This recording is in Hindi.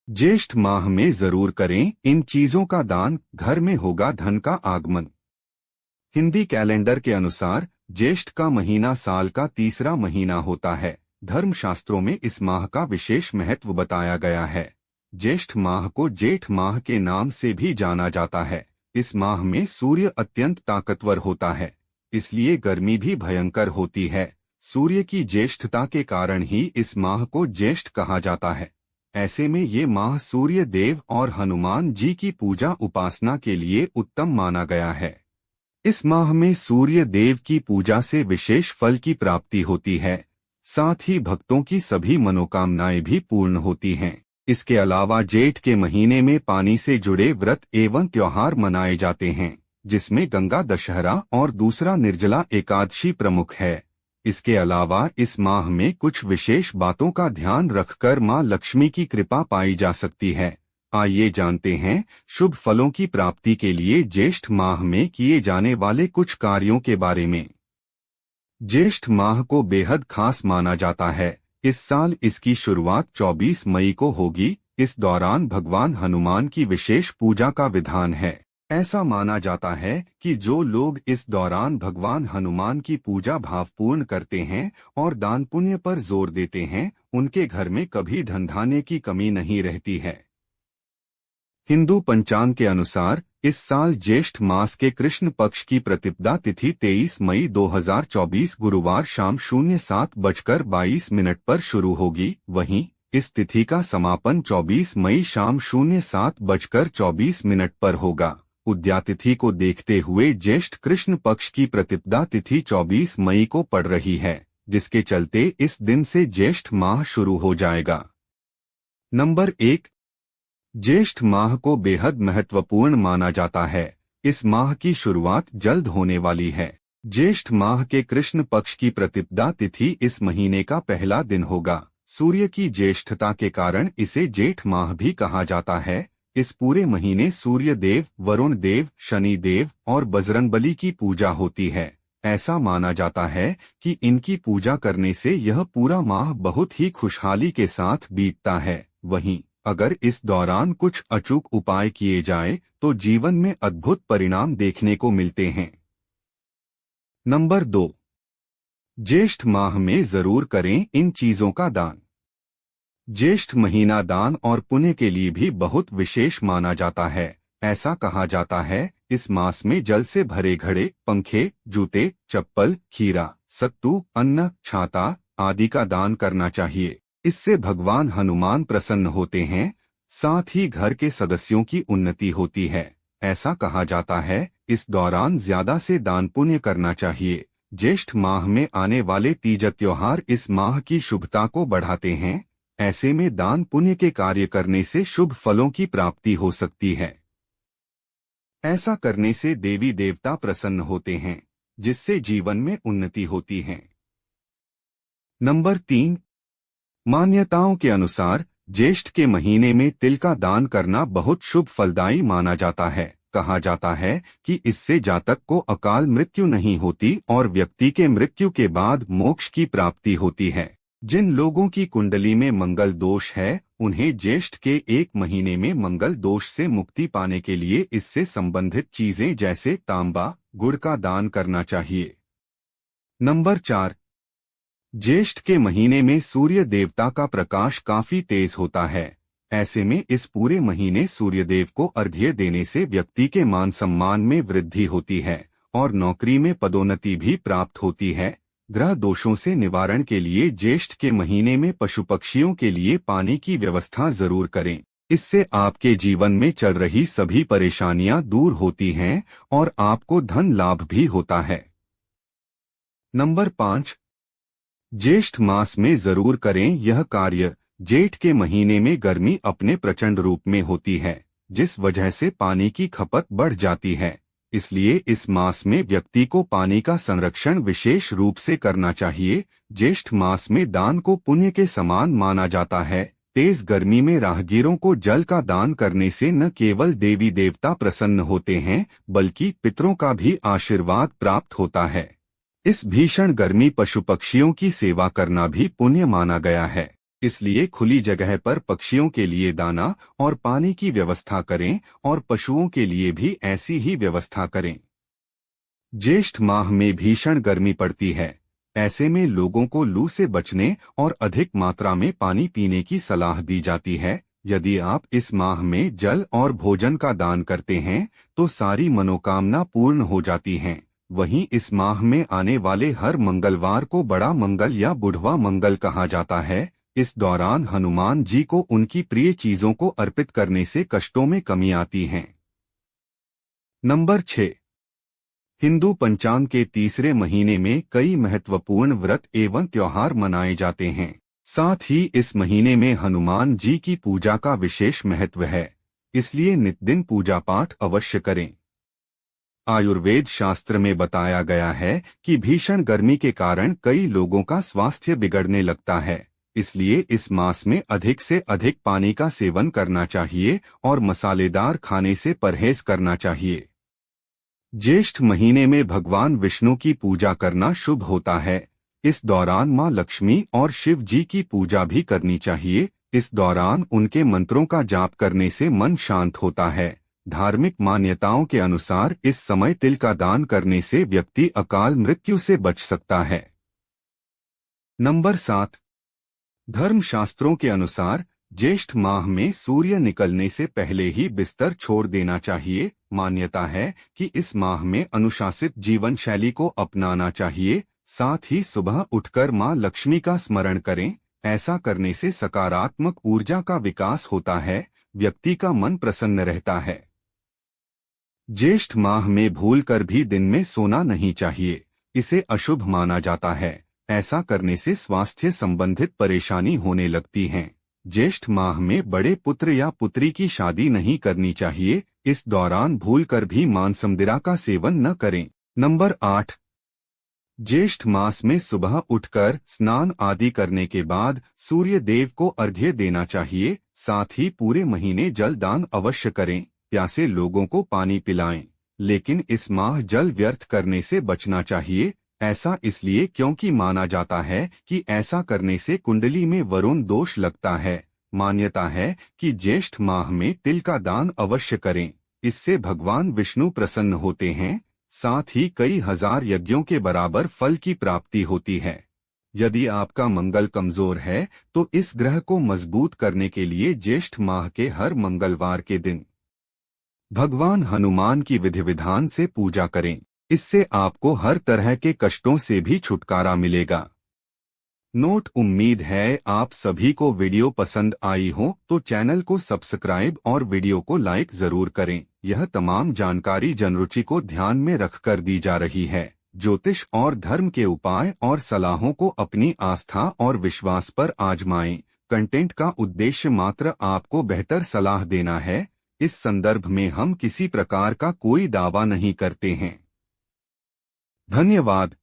ज्येष्ठ माह में जरूर करें इन चीजों का दान, घर में होगा धन का आगमन। हिंदी कैलेंडर के अनुसार ज्येष्ठ का महीना साल का तीसरा महीना होता है। धर्मशास्त्रों में इस माह का विशेष महत्व बताया गया है। ज्येष्ठ माह को जेठ माह के नाम से भी जाना जाता है। इस माह में सूर्य अत्यंत ताकतवर होता है, इसलिए गर्मी भी भयंकर होती है। सूर्य की ज्येष्ठता के कारण ही इस माह को ज्येष्ठ कहा जाता है। ऐसे में ये माह सूर्य देव और हनुमान जी की पूजा उपासना के लिए उत्तम माना गया है। इस माह में सूर्य देव की पूजा से विशेष फल की प्राप्ति होती है, साथ ही भक्तों की सभी मनोकामनाएं भी पूर्ण होती हैं। इसके अलावा जेठ के महीने में पानी से जुड़े व्रत एवं त्योहार मनाए जाते हैं, जिसमें गंगा दशहरा और दूसरा निर्जला एकादशी प्रमुख है। इसके अलावा इस माह में कुछ विशेष बातों का ध्यान रखकर मां लक्ष्मी की कृपा पाई जा सकती है। आइए जानते हैं शुभ फलों की प्राप्ति के लिए ज्येष्ठ माह में किए जाने वाले कुछ कार्यों के बारे में। ज्येष्ठ माह को बेहद खास माना जाता है। इस साल इसकी शुरुआत 24 मई को होगी। इस दौरान भगवान हनुमान की विशेष पूजा का विधान है। ऐसा माना जाता है कि जो लोग इस दौरान भगवान हनुमान की पूजा भावपूर्ण करते हैं और दान पुण्य पर जोर देते हैं, उनके घर में कभी धन धान्य की कमी नहीं रहती है। हिंदू पंचांग के अनुसार इस साल ज्येष्ठ मास के कृष्ण पक्ष की प्रतिपदा तिथि 23 मई 2024 गुरुवार शाम 07:22 पर शुरू होगी। वहीं इस तिथि का समापन 24 मई शाम 07:24 पर होगा। उद्या तिथि को देखते हुए ज्येष्ठ कृष्ण पक्ष की प्रतिपदा तिथि 24 मई को पड़ रही है, जिसके चलते इस दिन से ज्येष्ठ माह शुरू हो जाएगा। नंबर 1, ज्येष्ठ माह को बेहद महत्वपूर्ण माना जाता है। इस माह की शुरुआत जल्द होने वाली है। ज्येष्ठ माह के कृष्ण पक्ष की प्रतिपदा तिथि इस महीने का पहला दिन होगा। सूर्य की ज्येष्ठता के कारण इसे जेठ माह भी कहा जाता है। इस पूरे महीने सूर्य देव, वरुण देव, शनि देव और बजरंगबली की पूजा होती है। ऐसा माना जाता है कि इनकी पूजा करने से यह पूरा माह बहुत ही खुशहाली के साथ बीतता है। वहीं अगर इस दौरान कुछ अचूक उपाय किए जाए तो जीवन में अद्भुत परिणाम देखने को मिलते हैं। नंबर 2, ज्येष्ठ माह में जरूर करें इन चीजों का दान। ज्येष्ठ महीना दान और पुण्य के लिए भी बहुत विशेष माना जाता है। ऐसा कहा जाता है इस मास में जल से भरे घड़े, पंखे, जूते, चप्पल, खीरा, सत्तू, अन्न, छाता आदि का दान करना चाहिए। इससे भगवान हनुमान प्रसन्न होते हैं, साथ ही घर के सदस्यों की उन्नति होती है। ऐसा कहा जाता है इस दौरान ज्यादा से दान पुण्य करना चाहिए। ज्येष्ठ माह में आने वाले तीज त्योहार इस माह की शुभता को बढ़ाते हैं। ऐसे में दान पुण्य के कार्य करने से शुभ फलों की प्राप्ति हो सकती है। ऐसा करने से देवी देवता प्रसन्न होते हैं, जिससे जीवन में उन्नति होती है। नंबर 3, मान्यताओं के अनुसार ज्येष्ठ के महीने में तिल का दान करना बहुत शुभ फलदायी माना जाता है। कहा जाता है कि इससे जातक को अकाल मृत्यु नहीं होती और व्यक्ति के मृत्यु के बाद मोक्ष की प्राप्ति होती है। जिन लोगों की कुंडली में मंगल दोष है, उन्हें ज्येष्ठ के एक महीने में मंगल दोष से मुक्ति पाने के लिए इससे संबंधित चीजें जैसे तांबा, गुड़ का दान करना चाहिए। नंबर 4, ज्येष्ठ के महीने में सूर्य देवता का प्रकाश काफी तेज होता है। ऐसे में इस पूरे महीने सूर्यदेव को अर्घ्य देने से व्यक्ति के मान सम्मान में वृद्धि होती है और नौकरी में पदोन्नति भी प्राप्त होती है। ग्रह दोषों से निवारण के लिए ज्येष्ठ के महीने में पशु पक्षियों के लिए पानी की व्यवस्था जरूर करें। इससे आपके जीवन में चल रही सभी परेशानियां दूर होती हैं और आपको धन लाभ भी होता है। नंबर 5, ज्येष्ठ मास में जरूर करें यह कार्य। जेठ के महीने में गर्मी अपने प्रचंड रूप में होती है, जिस वजह से पानी की खपत बढ़ जाती है। इसलिए इस मास में व्यक्ति को पानी का संरक्षण विशेष रूप से करना चाहिए। ज्येष्ठ मास में दान को पुण्य के समान माना जाता है। तेज गर्मी में राहगीरों को जल का दान करने से न केवल देवी देवता प्रसन्न होते हैं, बल्कि पितरों का भी आशीर्वाद प्राप्त होता है। इस भीषण गर्मी पशु पक्षियों की सेवा करना भी पुण्य माना गया है। इसलिए खुली जगह पर पक्षियों के लिए दाना और पानी की व्यवस्था करें और पशुओं के लिए भी ऐसी ही व्यवस्था करें। ज्येष्ठ माह में भीषण गर्मी पड़ती है। ऐसे में लोगों को लू से बचने और अधिक मात्रा में पानी पीने की सलाह दी जाती है। यदि आप इस माह में जल और भोजन का दान करते हैं तो सारी मनोकामना पूर्ण हो जाती हैं। वहीं इस माह में आने वाले हर मंगलवार को बड़ा मंगल या बुढ़वा मंगल कहा जाता है। इस दौरान हनुमान जी को उनकी प्रिय चीजों को अर्पित करने से कष्टों में कमी आती है। नंबर 6। हिंदू पंचांग के तीसरे महीने में कई महत्वपूर्ण व्रत एवं त्योहार मनाए जाते हैं। साथ ही इस महीने में हनुमान जी की पूजा का विशेष महत्व है, इसलिए नित्य पूजा पाठ अवश्य करें। आयुर्वेद शास्त्र में बताया गया है कि भीषण गर्मी के कारण कई लोगों का स्वास्थ्य बिगड़ने लगता है, इसलिए इस मास में अधिक से अधिक पानी का सेवन करना चाहिए और मसालेदार खाने से परहेज करना चाहिए। ज्येष्ठ महीने में भगवान विष्णु की पूजा करना शुभ होता है। इस दौरान मां लक्ष्मी और शिव जी की पूजा भी करनी चाहिए। इस दौरान उनके मंत्रों का जाप करने से मन शांत होता है। धार्मिक मान्यताओं के अनुसार इस समय तिल का दान करने से व्यक्ति अकाल मृत्यु से बच सकता है। नंबर 7। धर्मशास्त्रों के अनुसार ज्येष्ठ माह में सूर्य निकलने से पहले ही बिस्तर छोड़ देना चाहिए। मान्यता है कि इस माह में अनुशासित जीवन शैली को अपनाना चाहिए। साथ ही सुबह उठकर मां लक्ष्मी का स्मरण करें। ऐसा करने से सकारात्मक ऊर्जा का विकास होता है, व्यक्ति का मन प्रसन्न रहता है। ज्येष्ठ माह में भूलकर भी दिन में सोना नहीं चाहिए, इसे अशुभ माना जाता है। ऐसा करने से स्वास्थ्य संबंधित परेशानी होने लगती है। ज्येष्ठ माह में बड़े पुत्र या पुत्री की शादी नहीं करनी चाहिए। इस दौरान भूलकर भी मांसमदिरा का सेवन न करें। नंबर 8। ज्येष्ठ मास में सुबह उठकर स्नान आदि करने के बाद सूर्य देव को अर्घ्य देना चाहिए। साथ ही पूरे महीने जल दान अवश्य करें। प्यासे लोगों को पानी पिलाएं, लेकिन इस माह जल व्यर्थ करने से बचना चाहिए। ऐसा इसलिए क्योंकि माना जाता है कि ऐसा करने से कुंडली में वरुण दोष लगता है। मान्यता है कि ज्येष्ठ माह में तिल का दान अवश्य करें, इससे भगवान विष्णु प्रसन्न होते हैं। साथ ही कई हजार यज्ञों के बराबर फल की प्राप्ति होती है। यदि आपका मंगल कमजोर है तो इस ग्रह को मजबूत करने के लिए ज्येष्ठ माह के हर मंगलवार के दिन भगवान हनुमान की विधि विधान से पूजा करें। इससे आपको हर तरह के कष्टों से भी छुटकारा मिलेगा। नोट: उम्मीद है आप सभी को वीडियो पसंद आई हो तो चैनल को सब्सक्राइब और वीडियो को लाइक जरूर करें। यह तमाम जानकारी जनरुचि को ध्यान में रखकर दी जा रही है। ज्योतिष और धर्म के उपाय और सलाहों को अपनी आस्था और विश्वास पर आजमाएं। कंटेंट का उद्देश्य मात्र आपको बेहतर सलाह देना है। इस संदर्भ में हम किसी प्रकार का कोई दावा नहीं करते हैं। धन्यवाद।